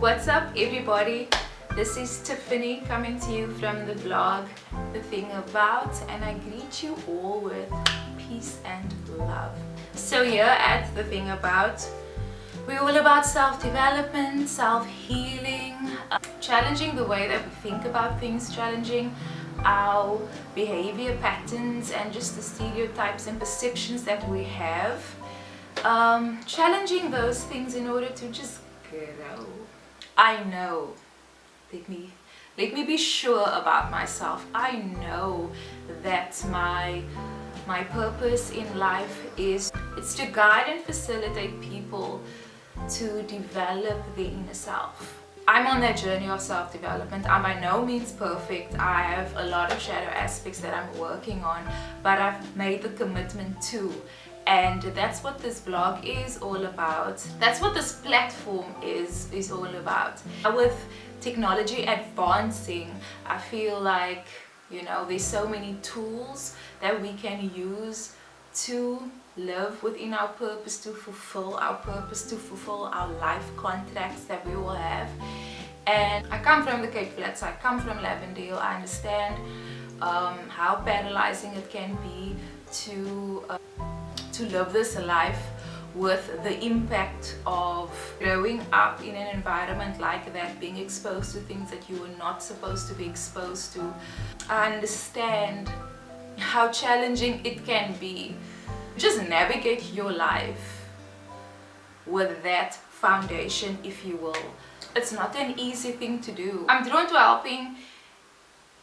What's up everybody? This is Tiffany coming to you from the blog The Thing About, and I greet you all with peace and love. So here at The Thing About, we're all about self-development, self-healing, challenging the way that we think about things, challenging our behavior patterns and just the stereotypes and perceptions that we have, challenging those things in order to just grow. I know, let me be sure about myself. I know that my purpose in life it's to guide and facilitate people to develop their inner self. I'm on that journey of self-development. I'm by no means perfect. I have a lot of shadow aspects that I'm working on, but I've made the commitment to. And that's what this blog is all about. That's what this platform is all about. With technology advancing, I feel like, there's so many tools that we can use to live within our purpose, to fulfill our purpose, to fulfill our life contracts that we all have. And I come from the Cape Flats, I come from Lavendale. I understand how paralyzing it can be to live this life with the impact of growing up in an environment like that, being exposed to things that you were not supposed to be exposed to. I understand how challenging it can be. Just navigate your life with that foundation, if you will. It's not an easy thing to do. I'm drawn to helping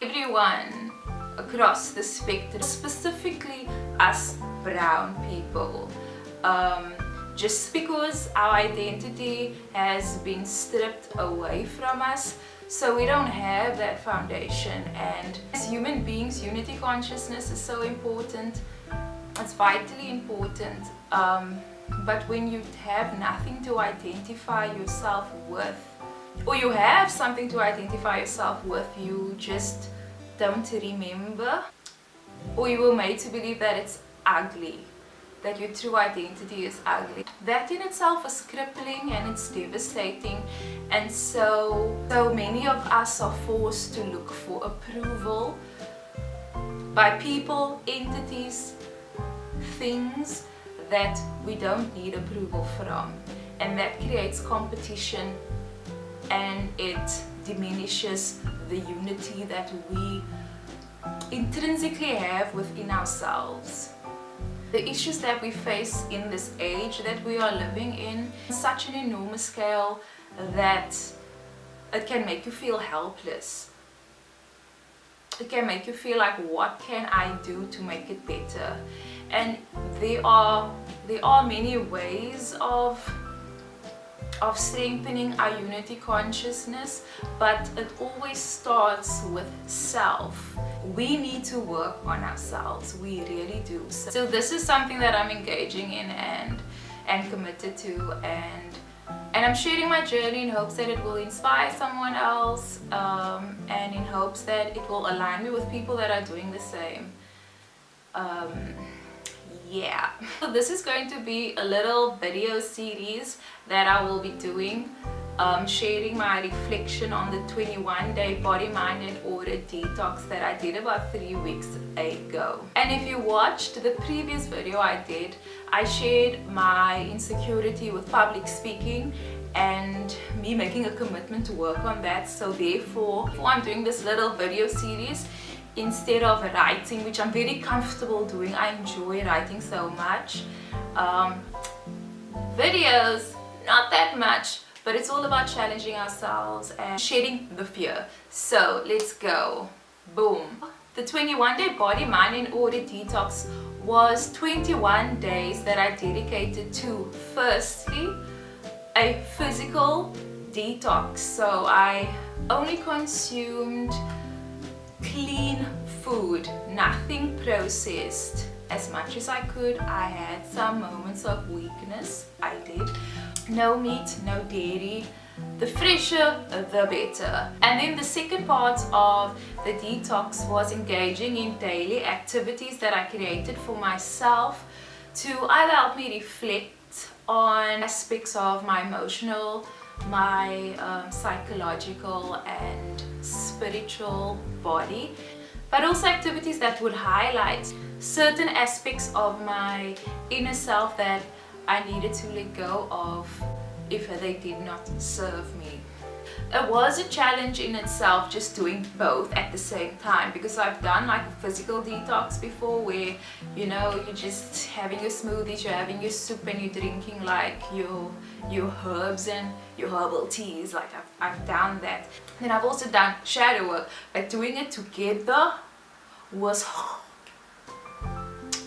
everyone across the spectrum, specifically us brown people. Just because our identity has been stripped away from us, so we don't have that foundation. And as human beings, unity consciousness is so important. It's vitally important. But when you have nothing to identify yourself with, or you have something to identify yourself with, you just don't remember, or you were made to believe that it's ugly, that your true identity is ugly. That in itself is crippling and it's devastating. And so many of us are forced to look for approval by people, entities, things that we don't need approval from. And that creates competition, and it diminishes the unity that we intrinsically have within ourselves. The issues that we face in this age that we are living in, such an enormous scale that it can make you feel helpless. It can make you feel like, what can I do to make it better? And there are many ways of strengthening our unity consciousness, but it always starts with self. We need to work on ourselves, we really do. So this is something that I'm engaging in and committed to, and I'm sharing my journey in hopes that it will inspire someone else, and in hopes that it will align me with people that are doing the same. Yeah, so this is going to be a little video series that I will be doing, sharing my reflection on the 21-day body, mind and aura detox that I did about 3 weeks ago. And if you watched the previous video I did, I shared my insecurity with public speaking and me making a commitment to work on that. So therefore I'm doing this little video series instead of writing, which I'm very comfortable doing. I enjoy writing so much. Videos, not that much, but it's all about challenging ourselves and shedding the fear. So let's go. Boom. The 21-day body, mind and aura detox was 21 days that I dedicated to, firstly, a physical detox. So I only consumed clean food, nothing processed, as much as I could. I had some moments of weakness, I did. No meat, no dairy, the fresher the better. And then the second part of the detox was engaging in daily activities that I created for myself to either help me reflect on aspects of my emotional my psychological and spiritual body, but also activities that would highlight certain aspects of my inner self that I needed to let go of if they did not serve me. It was a challenge in itself just doing both at the same time, because I've done like a physical detox before where, you know, you're just having your smoothies, you're having your soup, and you're drinking like your herbs and your herbal teas. Like I've done that. Then I've also done shadow work, but doing it together was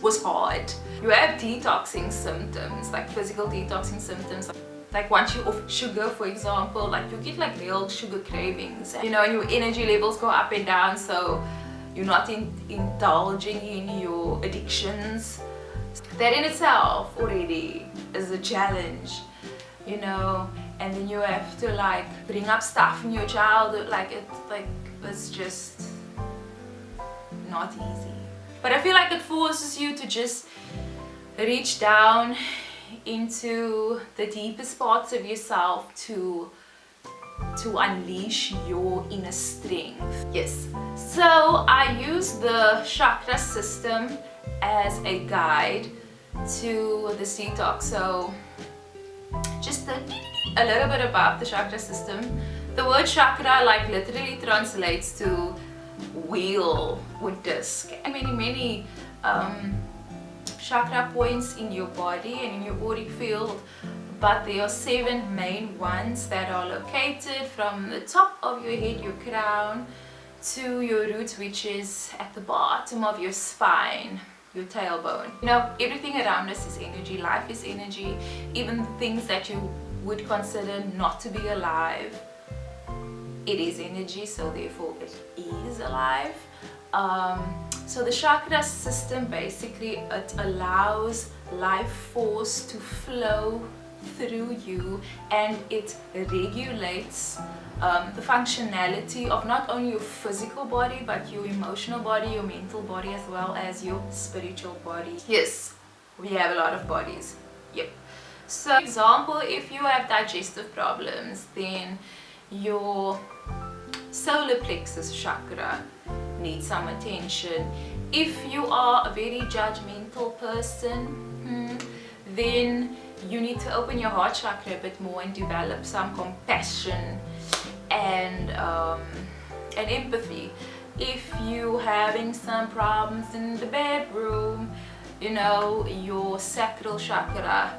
hard. You have detoxing symptoms, like physical detoxing symptoms. Like once you're off sugar, for example, like you get like real sugar cravings, you know, and your energy levels go up and down, so you're not indulging in your addictions. That in itself already is a challenge, you know. And then you have to like bring up stuff in your childhood, it's just not easy. But I feel like it forces you to just reach down into the deepest parts of yourself to unleash your inner strength. Yes, so I use the chakra system as a guide to this detox. So just a little bit about the chakra system. The word chakra like literally translates to wheel or disc, and many chakra points in your body and in your auric field, but there are 7 main ones that are located from the top of your head, your crown, to your roots, which is at the bottom of your spine, your tailbone. You know, everything around us is energy. Life is energy. Even things that you would consider not to be alive, it is energy, so therefore it is alive. So the chakra system, basically it allows life force to flow through you, and it regulates the functionality of not only your physical body but your emotional body, your mental body, as well as your spiritual body. Yes, we have a lot of bodies. Yep. So for example, if you have digestive problems, then your solar plexus chakra needs some attention. If you are a very judgmental person, then you need to open your heart chakra a bit more and develop some compassion and empathy. If you're having some problems in the bedroom, you know, your sacral chakra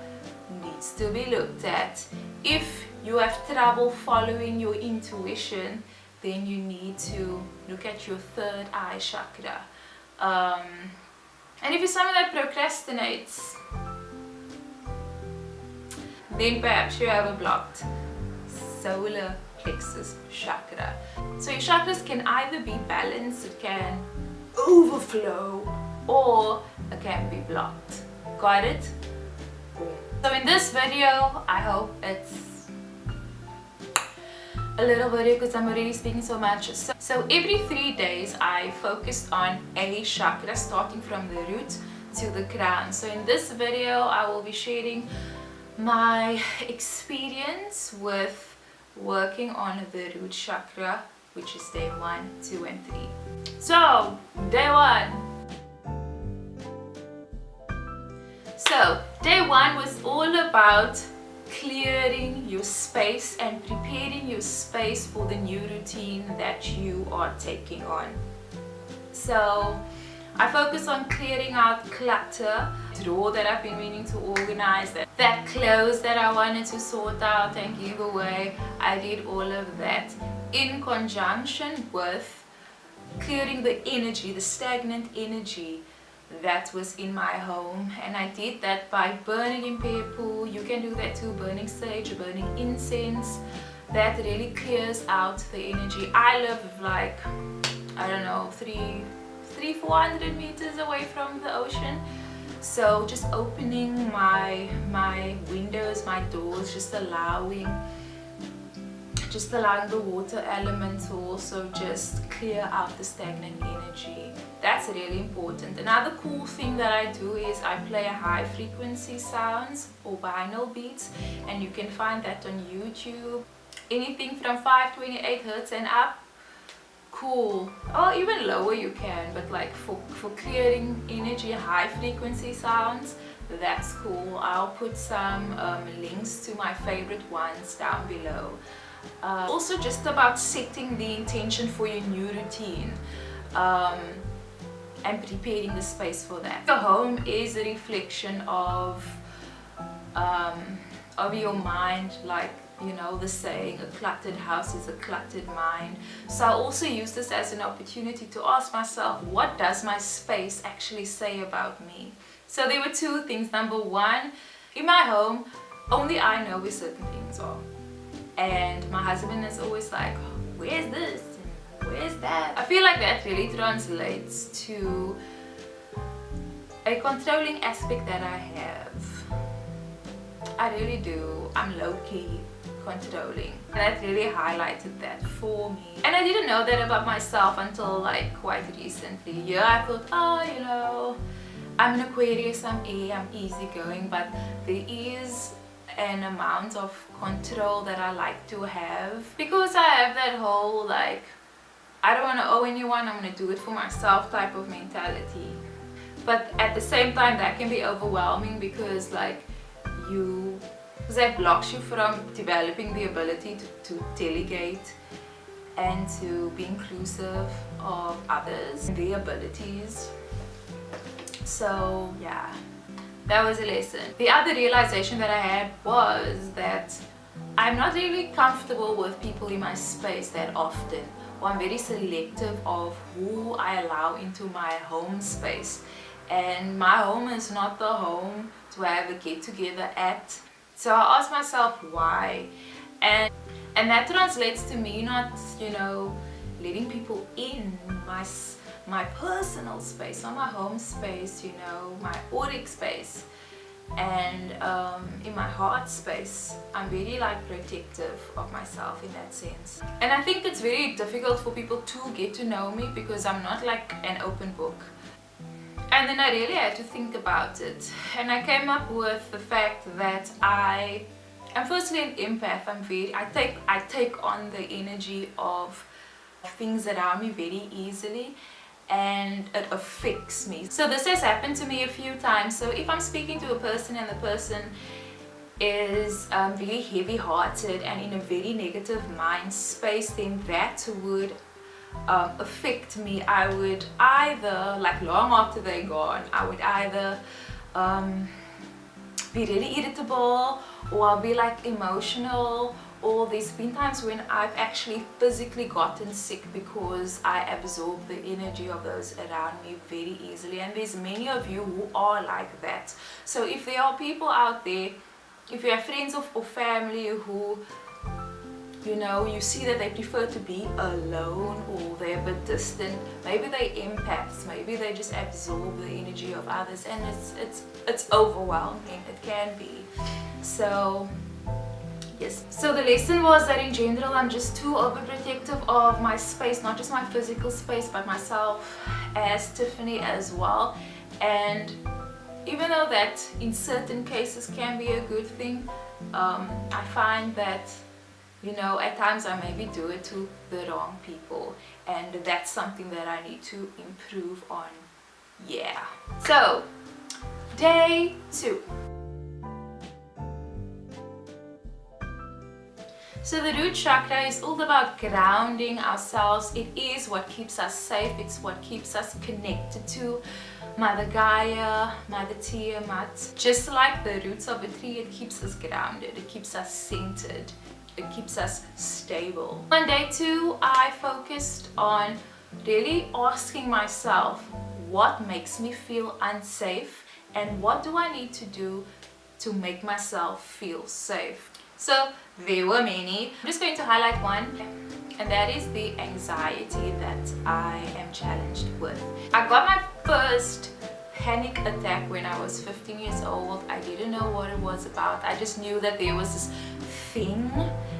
needs to be looked at. If you have trouble following your intuition, then you need to look at your third eye chakra. And if you're someone that procrastinates, then perhaps you have a blocked solar plexus chakra. So your chakras can either be balanced, it can overflow, or it can be blocked. Got it? So in this video, I hope it's a little video because I'm already speaking so much. So every 3 days I focused on a chakra, starting from the root to the crown. So in this video I will be sharing my experience with working on the root chakra, which is day 1, 2 and 3. So day 1. So day 1 was all about clearing your space and preparing your space for the new routine that you are taking on. So I focus on clearing out clutter, drawer that I've been meaning to organize, that clothes that I wanted to sort out and give away. I did all of that in conjunction with clearing the energy, the stagnant energy that was in my home. And I did that by burning impepo. You can do that too, burning sage, burning incense. That really clears out the energy. I live like, I don't know, 400 meters away from the ocean, so just opening my windows, my doors, just allowing just allowing the water element to also just clear out the stagnant energy. That's really important. Another cool thing that I do is I play high frequency sounds or binaural beats, and you can find that on YouTube. Anything from 528 hertz and up, cool. Or even lower you can, but like for clearing energy, high frequency sounds, that's cool. I'll put some links to my favorite ones down below. Also just about setting the intention for your new routine and preparing the space for that. Your home is a reflection of your mind, like, you know, the saying, a cluttered house is a cluttered mind. So I also use this as an opportunity to ask myself, what does my space actually say about me? So there were two things. Number one, in my home, only I know where certain things are. And my husband is always like, where's this? Where's that? I feel like that really translates to a controlling aspect that I have. I really do. I'm low-key controlling. And that really highlighted that for me. And I didn't know that about myself until like quite recently. Yeah, I thought, oh, you know, I'm an Aquarius, I'm air, I'm easygoing, but there is an amount of control that I like to have, because I have that whole like, I don't want to owe anyone, I'm going to do it for myself type of mentality. But at the same time, that can be overwhelming because like that blocks you from developing the ability to delegate and to be inclusive of others and their abilities. So yeah, that was a lesson. The other realization that I had was that I'm not really comfortable with people in my space that often, or I'm very selective of who I allow into my home space. And my home is not the home to have a get together at. So I asked myself why, and that translates to me not, you know, letting people in my personal space, not my home space, you know, my auric space, and in my heart space. I'm very like protective of myself in that sense. And I think it's very difficult for people to get to know me because I'm not like an open book. And then I really had to think about it, and I came up with the fact that I'm firstly an empath. I take on the energy of things around me very easily, and it affects me. So this has happened to me a few times. So if I'm speaking to a person and the person is very heavy-hearted and in a very negative mind space, then that would affect me. I would either, like long after they're gone, I would either be really irritable, or I'll be like emotional, or there's been times when I've actually physically gotten sick because I absorb the energy of those around me very easily. And there's many of you who are like that. So if there are people out there, if you have friends or family who, you know, you see that they prefer to be alone, or they're a bit distant, maybe they're empaths, maybe they just absorb the energy of others, and it's overwhelming. It can be. So yes, so the lesson was that in general I'm just too overprotective of my space, not just my physical space but myself as Tiffany as well. And even though that in certain cases can be a good thing, I find that, you know, at times I maybe do it to the wrong people, and that's something that I need to improve on. Yeah. So day 2. So the root chakra is all about grounding ourselves. It is what keeps us safe. It's what keeps us connected to Mother Gaia, Mother Tiamat. Just like the roots of a tree, it keeps us grounded. It keeps us centered. It keeps us stable. On day 2, I focused on really asking myself, what makes me feel unsafe, and what do I need to do to make myself feel safe? So there were many. I'm just going to highlight one, and that is the anxiety that I am challenged with. I got my first panic attack when I was 15 years old. I didn't know what it was about. I just knew that there was this thing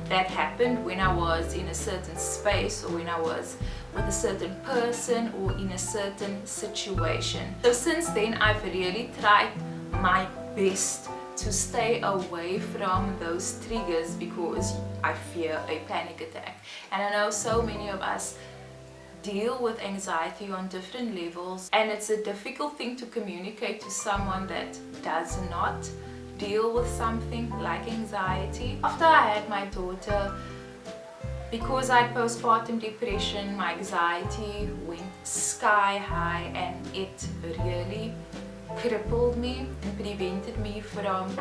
that happened when I was in a certain space, or when I was with a certain person, or in a certain situation. So since then, I've really tried my best to stay away from those triggers because I fear a panic attack. And I know so many of us deal with anxiety on different levels, and it's a difficult thing to communicate to someone that does not deal with something like anxiety. After I had my daughter, because I had postpartum depression, my anxiety went sky high, and it really crippled me and prevented me from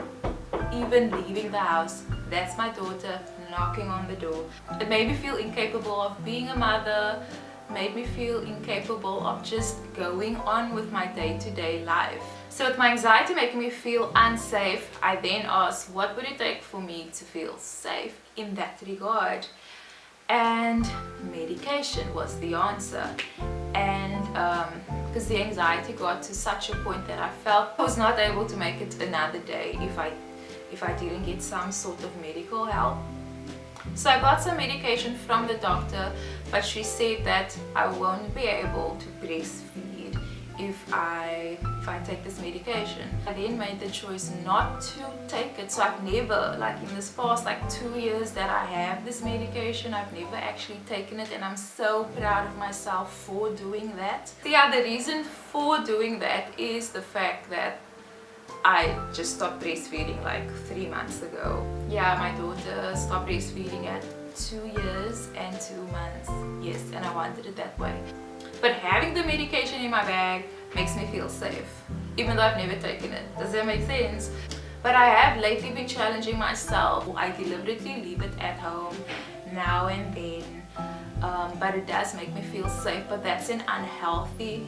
even leaving the house. That's my daughter knocking on the door. It made me feel incapable of being a mother, made me feel incapable of just going on with my day-to-day life. So with my anxiety making me feel unsafe, I then asked, what would it take for me to feel safe in that regard? And medication was the answer. And because the anxiety got to such a point that I felt I was not able to make it another day if I didn't get some sort of medical help. So I got some medication from the doctor, but she said that I won't be able to breastfeed if I take this medication. I then made the choice not to take it. So I've never, like in this past 2 years that I have this medication, I've never actually taken it, and I'm so proud of myself for doing that. Yeah, the reason for doing that is the fact that I just stopped breastfeeding 3 months ago. Yeah, my daughter stopped breastfeeding at 2 years and 2 months. Yes, and I wanted it that way. But having the medication in my bag makes me feel safe, even though I've never taken it. Does that make sense? But I have lately been challenging myself. I deliberately leave it at home now and then, but it does make me feel safe. But that's an unhealthy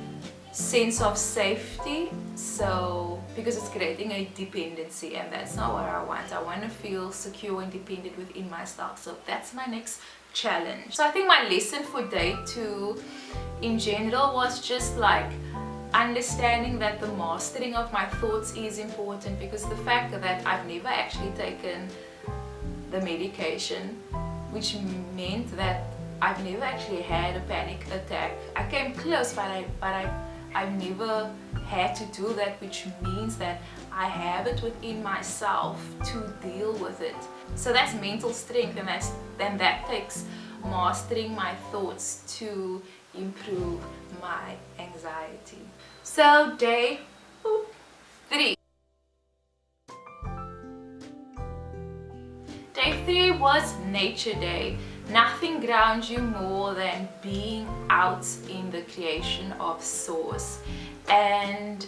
sense of safety, so because it's creating a dependency, and that's not what I want. I want to feel secure and dependent within myself. So that's my next challenge. So I think my lesson for day 2 in general was just understanding that the mastering of my thoughts is important, because the fact that I've never actually taken the medication, which meant that I've never actually had a panic attack. I came close, but I've never had to do that, which means that I have it within myself to deal with it. So that's mental strength, and that takes mastering my thoughts to improve my anxiety. So day 3. Day 3 was Nature Day. Nothing grounds you more than being out in the creation of Source, and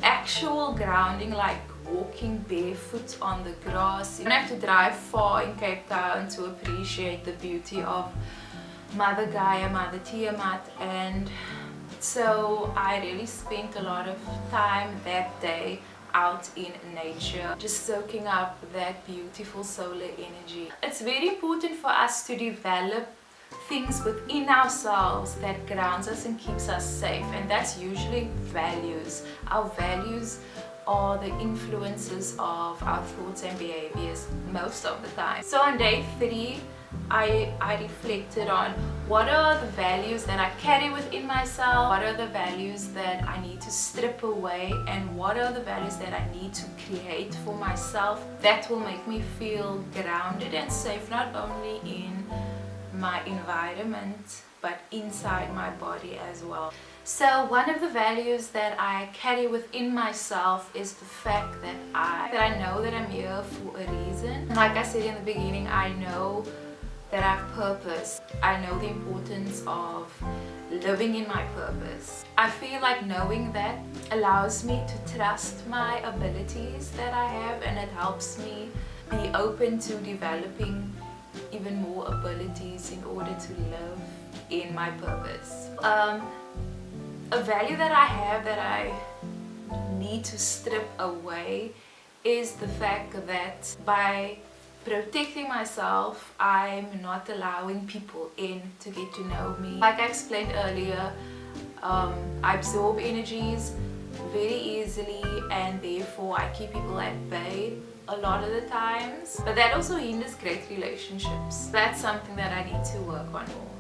actual grounding, like walking barefoot on the grass. You don't have to drive far in Cape Town to appreciate the beauty of Mother Gaia, Mother Tiamat. And so I really spent a lot of time that day out in nature, just soaking up that beautiful solar energy. It's very important for us to develop things within ourselves that grounds us and keeps us safe, and that's usually values. Our values are the influences of our thoughts and behaviors most of the time. So on day 3, I reflected on what are the values that I carry within myself, what are the values that I need to strip away, and what are the values that I need to create for myself that will make me feel grounded and safe, not only in my environment but inside my body as well. So one of the values that I carry within myself is the fact that I know that I'm here for a reason. Like I said in the beginning, I know that I have purpose. I know the importance of living in my purpose. I feel like knowing that allows me to trust my abilities that I have, and it helps me be open to developing even more abilities in order to live in my purpose. A value that I have that I need to strip away is the fact that by protecting myself, I'm not allowing people in to get to know me. Like I explained earlier, I absorb energies very easily, and therefore I keep people at bay a lot of the times, but that also hinders great relationships. That's something that I need to work on more.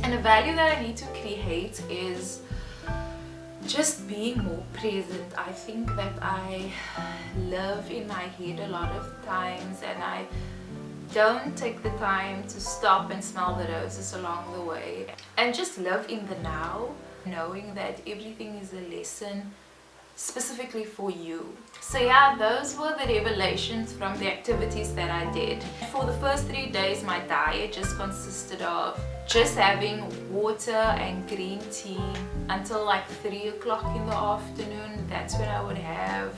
And a value that I need to create is just being more present. I think that I live in my head a lot of times, and I don't take the time to stop and smell the roses along the way and just live in the now, knowing that everything is a lesson specifically for you. So yeah, those were the revelations from the activities that I did. For the first 3 days, my diet just consisted of just having water and green tea until like 3 o'clock in the afternoon. That's when I would have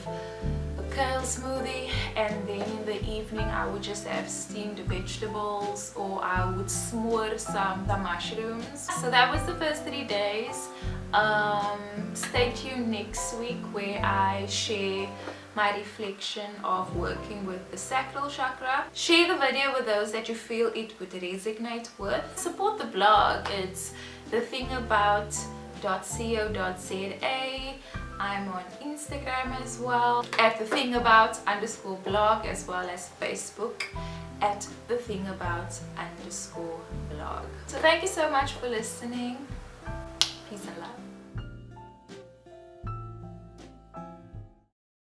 a kale smoothie, and then in the evening I would just have steamed vegetables, or I would s'more some mushrooms. So that was the first 3 days. Stay tuned next week where I share my reflection of working with the sacral chakra. Share the video with those that you feel it would resonate with. Support the blog. It's thethingabout.co.za. I'm on Instagram as well at thethingabout_blog, as well as Facebook at thethingabout_blog. So thank you so much for listening. Peace and love.